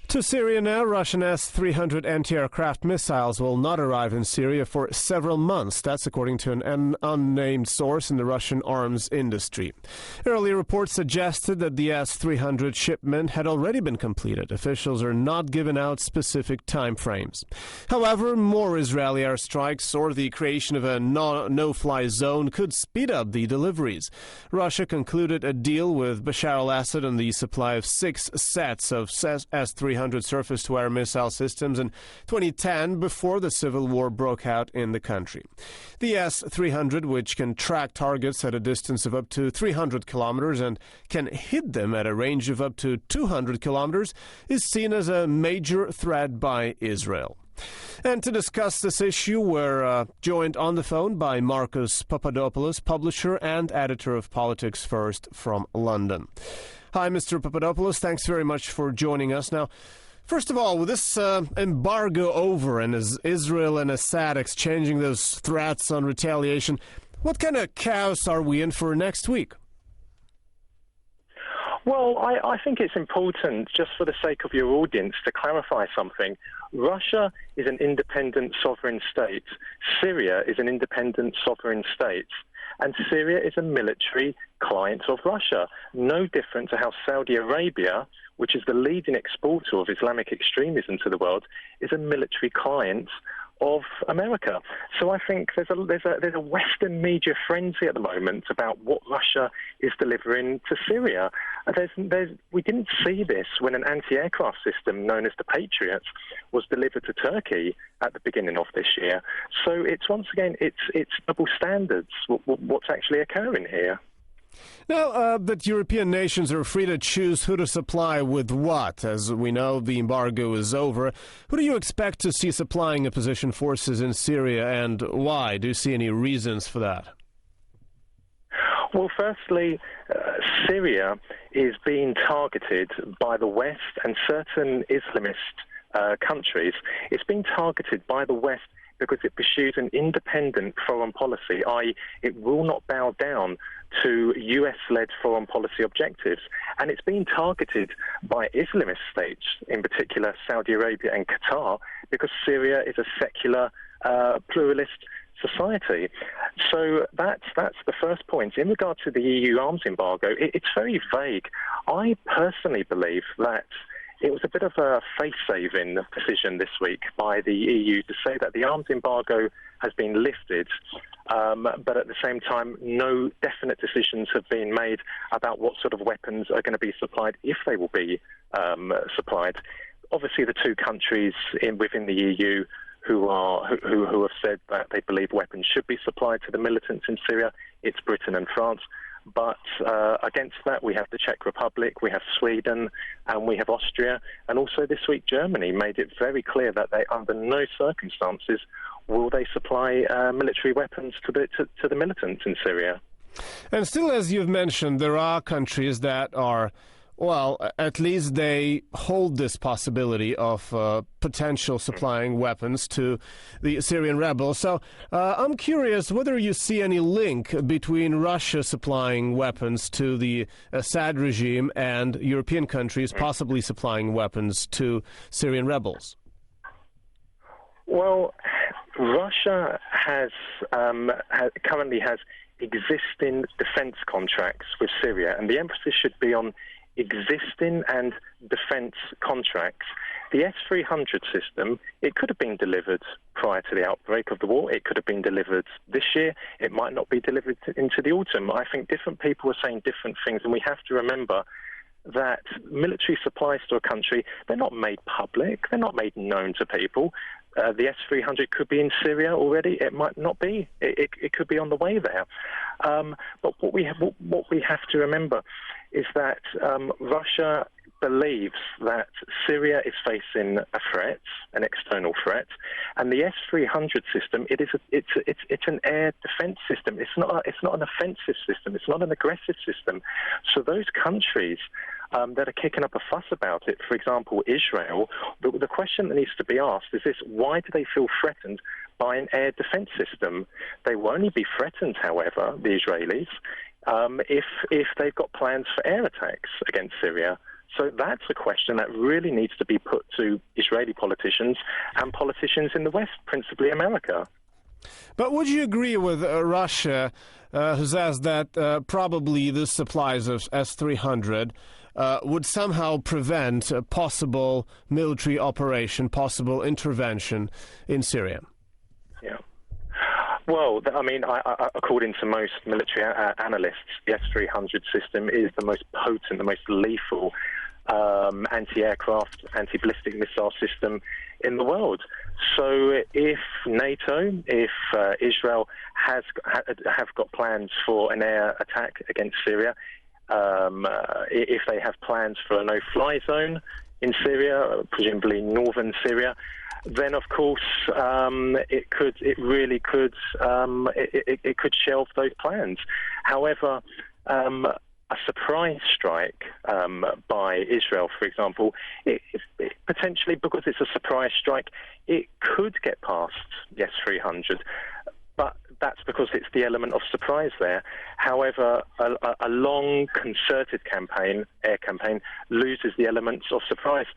To Syria now, Russian S-300 anti-aircraft missiles will not arrive in Syria for several months. That's according to an unnamed source in the Russian arms industry. Earlier reports suggested that the S-300 shipment had already been completed. Officials are not giving out specific time frames. However, more Israeli airstrikes or the creation of a no-fly zone could speed up the deliveries. Russia concluded a deal with Bashar al-Assad on the supply of 6 sets of S-300 surface-to-air missile systems in 2010 before the civil war broke out in the country. The S-300, which can track targets at a distance of up to 300 kilometers and can hit them at a range of up to 200 kilometers, is seen as a major threat by Israel. And to discuss this issue, we're joined on the phone by Marcus Papadopoulos, publisher and editor of Politics First from London. Hi, Mr. Papadopoulos. Thanks very much for joining us. Now, first of all, with this embargo over and as Israel and Assad exchanging those threats on retaliation, what kind of chaos are we in for next week? Well, I think it's important, just for the sake of your audience, to clarify something. Russia is an independent sovereign state. Syria is an independent sovereign state. And Syria is a military client of Russia, no different to how Saudi Arabia, which is the leading exporter of Islamic extremism to the world, is a military client of America. So I think there's a Western media frenzy at the moment about what Russia is delivering to Syria. We didn't see this when an anti-aircraft system known as the Patriot was delivered to Turkey at the beginning of this year. So it's once again it's double standards. What's actually occurring here? Now that European nations are free to choose who to supply with what, as we know the embargo is over, who do you expect to see supplying opposition forces in Syria, and why? Do you see any reasons for that? Well, firstly, Syria is being targeted by the West and certain Islamist countries. It's being targeted by the West because it pursues an independent foreign policy, i.e. it will not bow down to US-led foreign policy objectives. And it's being targeted by Islamist states, in particular Saudi Arabia and Qatar, because Syria is a secular, pluralist society. So that's the first point. In regard to the EU arms embargo, it's very vague. I personally believe that it was a bit of a face-saving decision this week by the EU to say that the arms embargo has been lifted, but at the same time, no definite decisions have been made about what sort of weapons are going to be supplied, if they will be supplied. Obviously, the two countries within the EU who have said that they believe weapons should be supplied to the militants in Syria, it's Britain and France. But against that, we have the Czech Republic, we have Sweden, and we have Austria. And also this week, Germany made it very clear that they, under no circumstances, will they supply military weapons to the militants in Syria. And still, as you've mentioned, there are countries that are, well, at least they hold this possibility of potential supplying weapons to the Syrian rebels. So I'm curious whether you see any link between Russia supplying weapons to the Assad regime and European countries possibly supplying weapons to Syrian rebels. Well, Russia currently has existing defense contracts with Syria, and the emphasis should be on existing and defense contracts. The S-300 system, it could have been delivered prior to the outbreak of the war. It could have been delivered this year. It might not be delivered into the autumn. I think different people are saying different things, and we have to remember that military supplies to a country, they're not made public. They're not made known to people. The S-300 could be in Syria already. It might not be. It could be on the way there. But what we have to remember is that Russia believes that Syria is facing a threat, an external threat, and the S-300 system, it's an air defense system. It's not an offensive system. It's not an aggressive system. So those countries that are kicking up a fuss about it, for example, Israel, the question that needs to be asked is this: why do they feel threatened by an air defense system? They will only be threatened, however, the Israelis, if they've got plans for air attacks against Syria. So that's a question that really needs to be put to Israeli politicians and politicians in the West, principally America. But would you agree with Russia, who says that probably the supplies of S-300 would somehow prevent a possible military operation, possible intervention in Syria? Yeah. Well, I mean, according to most military analysts, the S-300 system is the most potent, the most lethal anti-aircraft, anti-ballistic missile system in the world. So if NATO, if Israel have got plans for an air attack against Syria, if they have plans for a no-fly zone in Syria, presumably northern Syria, then of course it could shelve those plans. However, a surprise strike by Israel, for example, potentially because it's a surprise strike, it could get past the S-300, but that's because it's the element of surprise there. However, a long concerted air campaign, loses the elements of surprise.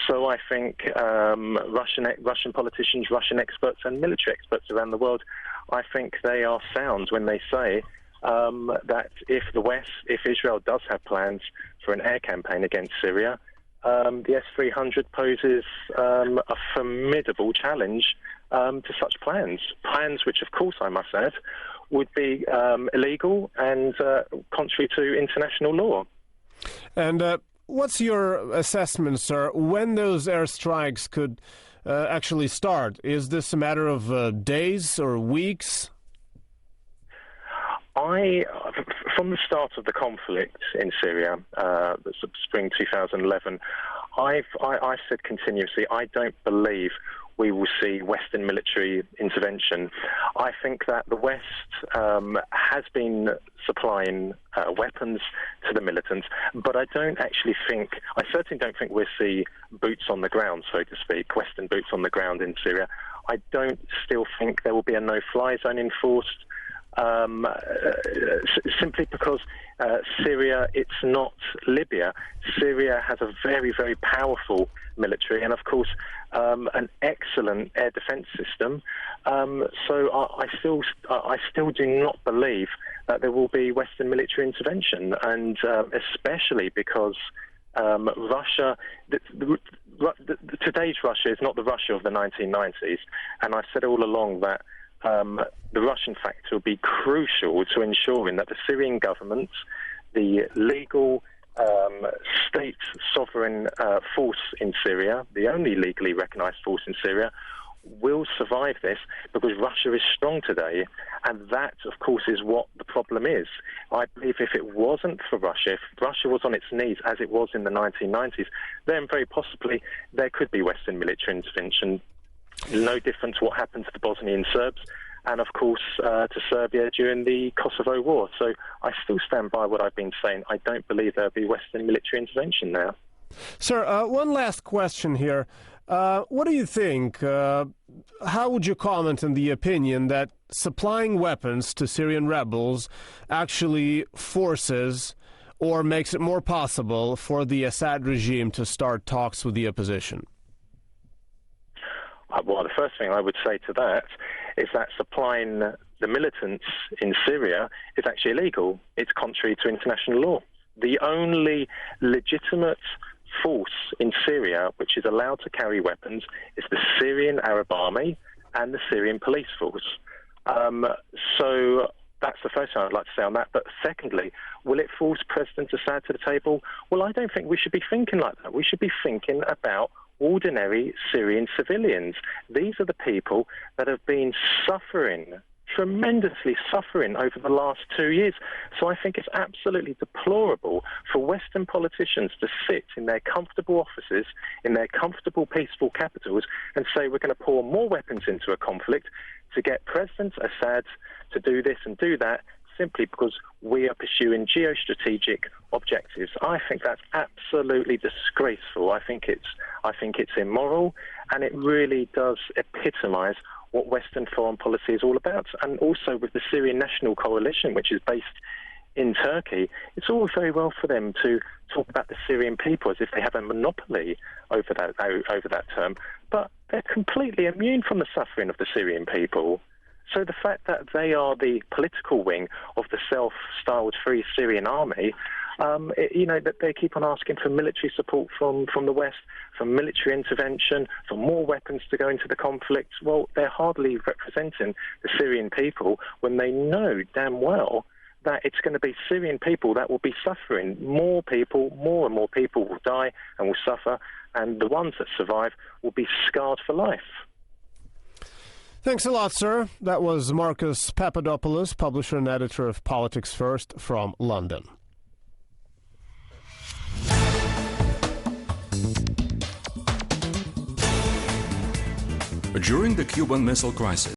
So I think Russian politicians, Russian experts and military experts around the world, I think they are sound when they say that if Israel does have plans for an air campaign against Syria, the S-300 poses a formidable challenge to such plans, which, of course, I must add, would be illegal and contrary to international law. And what's your assessment, sir, when those airstrikes could actually start? Is this a matter of days or weeks? From the start of the conflict in Syria, spring 2011, I've said continuously, I don't believe we will see Western military intervention. I think that the West has been supplying weapons to the militants, but I certainly don't think we'll see boots on the ground, so to speak, Western boots on the ground in Syria. I don't still think there will be a no-fly zone enforced. Simply because Syria, it's not Libya. Syria has a very, very powerful military and, of course, an excellent air defense system. So I still do not believe that there will be Western military intervention, and especially because Russia, today's Russia is not the Russia of the 1990s, and I've said all along that the Russian factor will be crucial to ensuring that the Syrian government, the legal state sovereign force in Syria, the only legally recognized force in Syria, will survive this, because Russia is strong today, and that, of course, is what the problem is. I believe if it wasn't for Russia, if Russia was on its knees as it was in the 1990s, then very possibly there could be Western military intervention. No different to what happened to the Bosnian Serbs and, of course, to Serbia during the Kosovo War. So I still stand by what I've been saying. I don't believe there'll be Western military intervention now. Sir, one last question here. What do you think? How would you comment on the opinion that supplying weapons to Syrian rebels actually forces or makes it more possible for the Assad regime to start talks with the opposition? Well, the first thing I would say to that is that supplying the militants in Syria is actually illegal. It's contrary to international law. The only legitimate force in Syria which is allowed to carry weapons is the Syrian Arab Army and the Syrian police force. So that's the first thing I'd like to say on that. But secondly, will it force President Assad to the table? Well, I don't think we should be thinking like that. We should be thinking about ordinary Syrian civilians. These are the people that have been tremendously suffering over the last 2 years. So I think it's absolutely deplorable for Western politicians to sit in their comfortable offices, in their comfortable, peaceful capitals, and say we're going to pour more weapons into a conflict to get President Assad to do this and do that, simply because we are pursuing geostrategic objectives. I think that's absolutely disgraceful. I think it's immoral, and it really does epitomise what Western foreign policy is all about. And also with the Syrian National Coalition, which is based in Turkey, it's all very well for them to talk about the Syrian people as if they have a monopoly over that term, but they're completely immune from the suffering of the Syrian people. So the fact that they are the political wing of the self-styled Free Syrian Army, that they keep on asking for military support from the West, for military intervention, for more weapons to go into the conflict, well, they're hardly representing the Syrian people when they know damn well that it's going to be Syrian people that will be suffering. More and more people will die and will suffer, and the ones that survive will be scarred for life. Thanks a lot, sir. That was Marcus Papadopoulos, publisher and editor of Politics First from London. During the Cuban Missile Crisis,